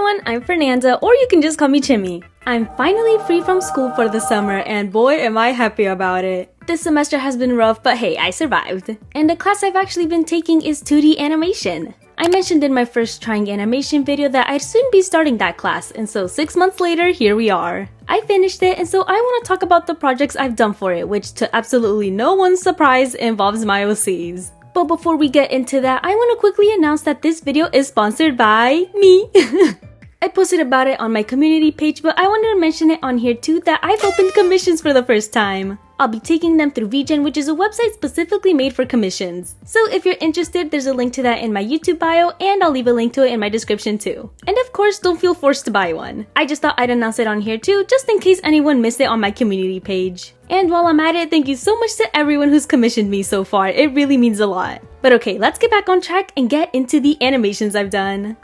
everyone, I'm Fernanda, or you can just call me Chimmy. I'm finally free from school for the summer, and boy am I happy about it. This semester has been rough, but hey, I survived. And the class I've actually been taking is 2D animation. I mentioned in my first trying animation video that I'd soon be starting that class, and so 6 months later, here we are. I finished it, and so I want to talk about the projects I've done for it, which to absolutely no one's surprise involves my OCs. But before we get into that, I want to quickly announce that this video is sponsored by me. I posted about it on my community page, but I wanted to mention it on here too that I've opened commissions for the first time. I'll be taking them through VGen, which is a website specifically made for commissions. So if you're interested, there's a link to that in my YouTube bio, and I'll leave a link to it in my description too. And of course, don't feel forced to buy one. I just thought I'd announce it on here too, just in case anyone missed it on my community page. And while I'm at it, thank you so much to everyone who's commissioned me so far, it really means a lot. But okay, let's get back on track and get into the animations I've done.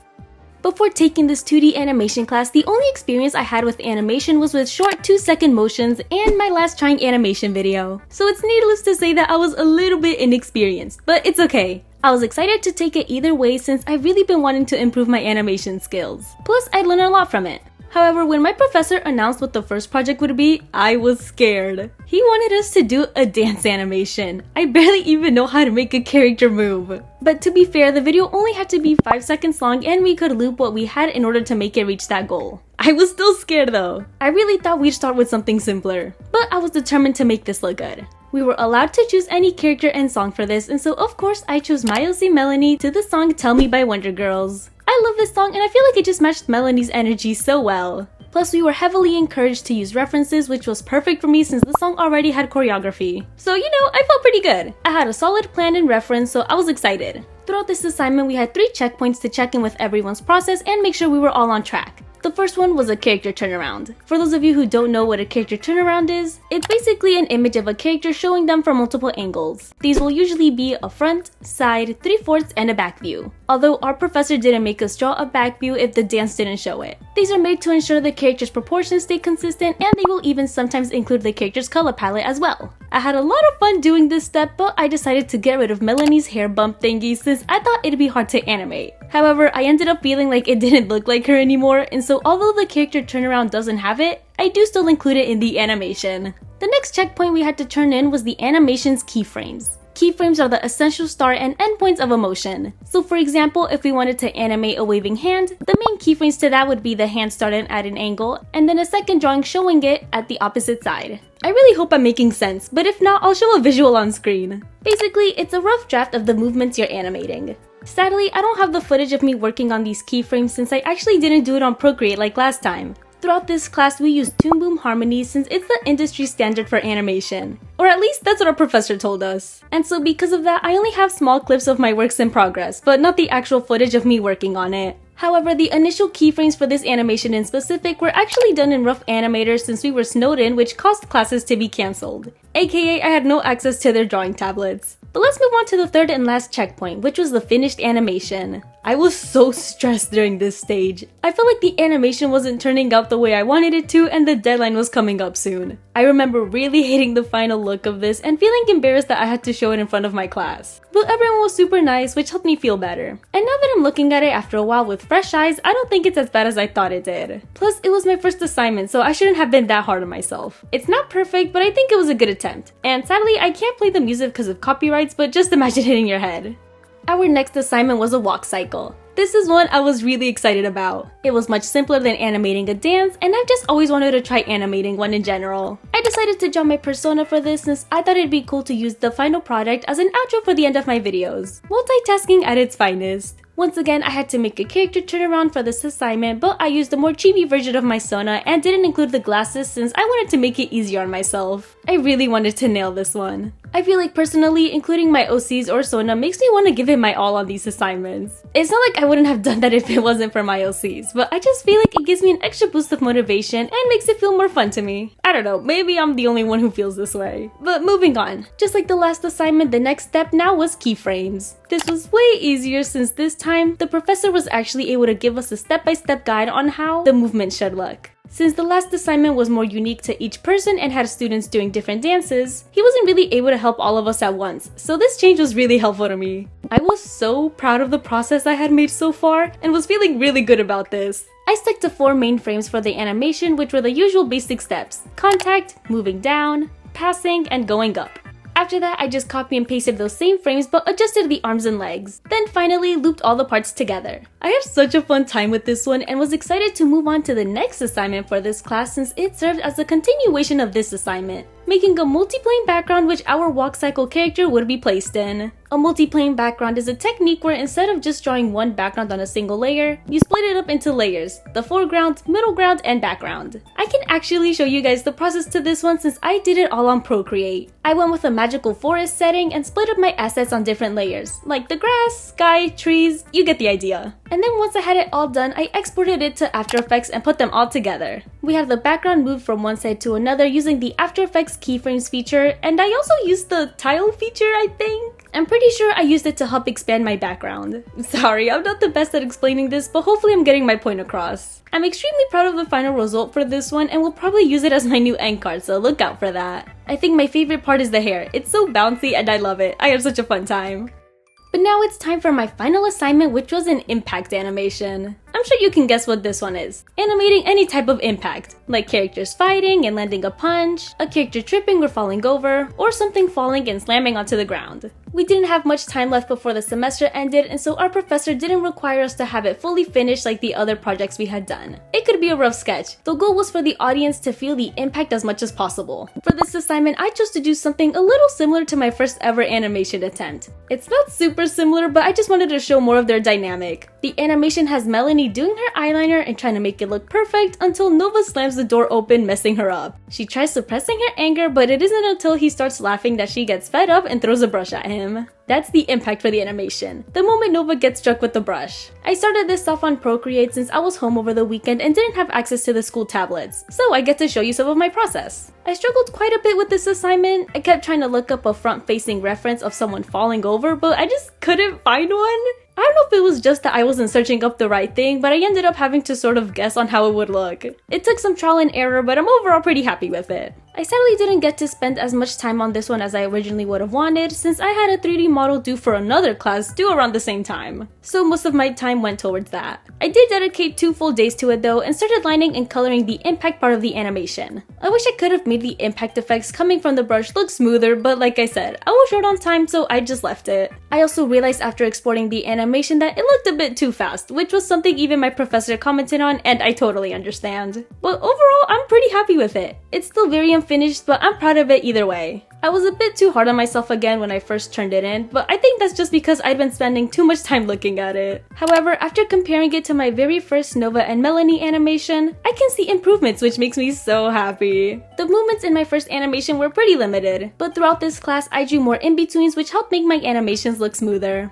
Before taking this 2D animation class, the only experience I had with animation was with short 2-second motions and my last trying animation video. So it's needless to say that I was a little bit inexperienced, but it's okay. I was excited to take it either way since I've really been wanting to improve my animation skills. Plus, I'd learn a lot from it. However, when my professor announced what the first project would be, I was scared. He wanted us to do a dance animation. I barely even know how to make a character move. But to be fair, the video only had to be 5 seconds long and we could loop what we had in order to make it reach that goal. I was still scared though. I really thought we'd start with something simpler. But I was determined to make this look good. We were allowed to choose any character and song for this, and so of course I chose my OC Melanie to the song Tell Me by Wonder Girls. I love this song and I feel like it just matched Melanie's energy so well. Plus, we were heavily encouraged to use references, which was perfect for me since the song already had choreography. So you know, I felt pretty good. I had a solid plan and reference, so I was excited. Throughout this assignment, we had 3 checkpoints to check in with everyone's process and make sure we were all on track. The first one was a character turnaround. For those of you who don't know what a character turnaround is, it's basically an image of a character showing them from multiple angles. These will usually be a front, side, 3/4, and a back view. Although our professor didn't make us draw a back view if the dance didn't show it. These are made to ensure the character's proportions stay consistent, and they will even sometimes include the character's color palette as well. I had a lot of fun doing this step, but I decided to get rid of Melanie's hair bump thingy since I thought it'd be hard to animate. However, I ended up feeling like it didn't look like her anymore, and so although the character turnaround doesn't have it, I do still include it in the animation. The next checkpoint we had to turn in was the animation's keyframes. Keyframes are the essential start and end points of a motion. So for example, if we wanted to animate a waving hand, the main keyframes to that would be the hand starting at an angle, and then a second drawing showing it at the opposite side. I really hope I'm making sense, but if not, I'll show a visual on screen. Basically, it's a rough draft of the movements you're animating. Sadly, I don't have the footage of me working on these keyframes since I actually didn't do it on Procreate like last time. Throughout this class, we used Toon Boom Harmony since it's the industry standard for animation. Or at least that's what our professor told us. And so because of that, I only have small clips of my works in progress, but not the actual footage of me working on it. However, the initial keyframes for this animation in specific were actually done in Rough Animator since we were snowed in, which caused classes to be cancelled. AKA, I had no access to their drawing tablets. But let's move on to the third and last checkpoint, which was the finished animation. I was so stressed during this stage. I felt like the animation wasn't turning out the way I wanted it to, and the deadline was coming up soon. I remember really hating the final look of this and feeling embarrassed that I had to show it in front of my class. But everyone was super nice, which helped me feel better. And now that I'm looking at it after a while with fresh eyes, I don't think it's as bad as I thought it did. Plus, it was my first assignment, so I shouldn't have been that hard on myself. It's not perfect, but I think it was a good attempt. And sadly, I can't play the music because of copyrights, but just imagine hitting your head. Our next assignment was a walk cycle. This is one I was really excited about. It was much simpler than animating a dance, and I've just always wanted to try animating one in general. I decided to draw my persona for this since I thought it'd be cool to use the final product as an outro for the end of my videos. Multitasking at its finest. Once again, I had to make a character turnaround for this assignment, but I used a more chibi version of my Sona and didn't include the glasses since I wanted to make it easier on myself. I really wanted to nail this one. I feel like personally, including my OCs or Sona makes me want to give it my all on these assignments. It's not like I wouldn't have done that if it wasn't for my OCs, but I just feel like it gives me an extra boost of motivation and makes it feel more fun to me. I don't know, maybe I'm the only one who feels this way. But moving on. Just like the last assignment, the next step now was keyframes. This was way easier since this time, the professor was actually able to give us a step-by-step guide on how the movement should look. Since the last assignment was more unique to each person and had students doing different dances, he wasn't really able to help all of us at once, so this change was really helpful to me. I was so proud of the process I had made so far and was feeling really good about this. I stuck to 4 main frames for the animation, which were the usual basic steps: contact, moving down, passing, and going up. After that, I just copy and pasted those same frames but adjusted the arms and legs. Then finally looped all the parts together. I had such a fun time with this one and was excited to move on to the next assignment for this class since it served as a continuation of this assignment, making a multiplane background which our walk cycle character would be placed in. A multiplane background is a technique where instead of just drawing one background on a single layer, you split it up into layers: the foreground, middle ground, and background. I can actually show you guys the process to this one since I did it all on Procreate. I went with a magical forest setting and split up my assets on different layers, like the grass, sky, trees, you get the idea. And then once I had it all done, I exported it to After Effects and put them all together. We have the background moved from one side to another using the After Effects keyframes feature, and I also used the tile feature, I think. I'm pretty sure I used it to help expand my background. Sorry, I'm not the best at explaining this, but hopefully I'm getting my point across. I'm extremely proud of the final result for this one and will probably use it as my new end card, so look out for that. I think my favorite part is the hair. It's so bouncy and I love it. I had such a fun time. But now it's time for my final assignment, which was an impact animation. I'm sure you can guess what this one is. Animating any type of impact, like characters fighting and landing a punch, a character tripping or falling over, or something falling and slamming onto the ground. We didn't have much time left before the semester ended, and so our professor didn't require us to have it fully finished like the other projects we had done. It could be a rough sketch. The goal was for the audience to feel the impact as much as possible. For this assignment, I chose to do something a little similar to my first ever animation attempt. It's not super similar, but I just wanted to show more of their dynamic. The animation has Melanie doing her eyeliner and trying to make it look perfect until Nova slams the door open, messing her up. She tries suppressing her anger, but it isn't until he starts laughing that she gets fed up and throws a brush at him. That's the impact for the animation, the moment Nova gets struck with the brush. I started this off on Procreate since I was home over the weekend and didn't have access to the school tablets, so I get to show you some of my process. I struggled quite a bit with this assignment. I kept trying to look up a front-facing reference of someone falling over, but I just couldn't find one. I don't know if it was just that I wasn't searching up the right thing, but I ended up having to sort of guess on how it would look. It took some trial and error, but I'm overall pretty happy with it. I sadly didn't get to spend as much time on this one as I originally would have wanted, since I had a 3D model due for another class due around the same time. So most of my time went towards that. I did dedicate 2 full days to it though, and started lining and coloring the impact part of the animation. I wish I could have made the impact effects coming from the brush look smoother, but like I said, I was short on time, so I just left it. I also realized after exporting the animation that it looked a bit too fast, which was something even my professor commented on, and I totally understand. But overall, I'm pretty happy with it. It's still very unfinished, but I'm proud of it either way. I was a bit too hard on myself again when I first turned it in, but I think that's just because I'd been spending too much time looking at it. However, after comparing it to my very first Nova and Melanie animation, I can see improvements, which makes me so happy. The movements in my first animation were pretty limited, but throughout this class I drew more in-betweens which helped make my animations look smoother.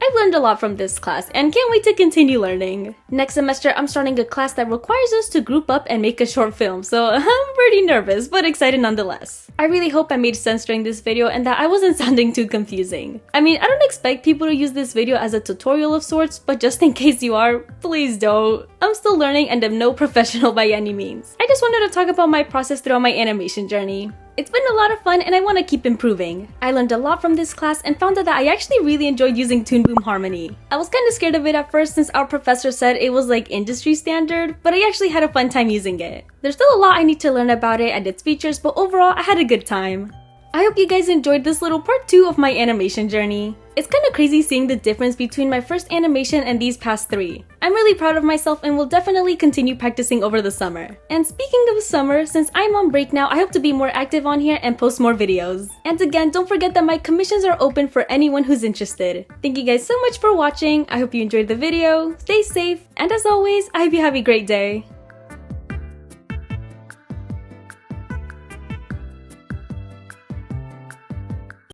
I've learned a lot from this class and can't wait to continue learning. Next semester, I'm starting a class that requires us to group up and make a short film, so I'm pretty nervous, but excited nonetheless. I really hope I made sense during this video and that I wasn't sounding too confusing. I mean, I don't expect people to use this video as a tutorial of sorts, but just in case you are, please don't. I'm still learning and am no professional by any means. I just wanted to talk about my process throughout my animation journey. It's been a lot of fun and I want to keep improving. I learned a lot from this class and found out that I actually really enjoyed using Toon Boom Harmony. I was kind of scared of it at first since our professor said it was like industry standard, but I actually had a fun time using it. There's still a lot I need to learn about it and its features, but overall I had a good time. I hope you guys enjoyed this little part 2 of my animation journey. It's kind of crazy seeing the difference between my first animation and these past 3. I'm really proud of myself and will definitely continue practicing over the summer. And speaking of summer, since I'm on break now, I hope to be more active on here and post more videos. And again, don't forget that my commissions are open for anyone who's interested. Thank you guys so much for watching. I hope you enjoyed the video, stay safe, and as always, I hope you have a great day.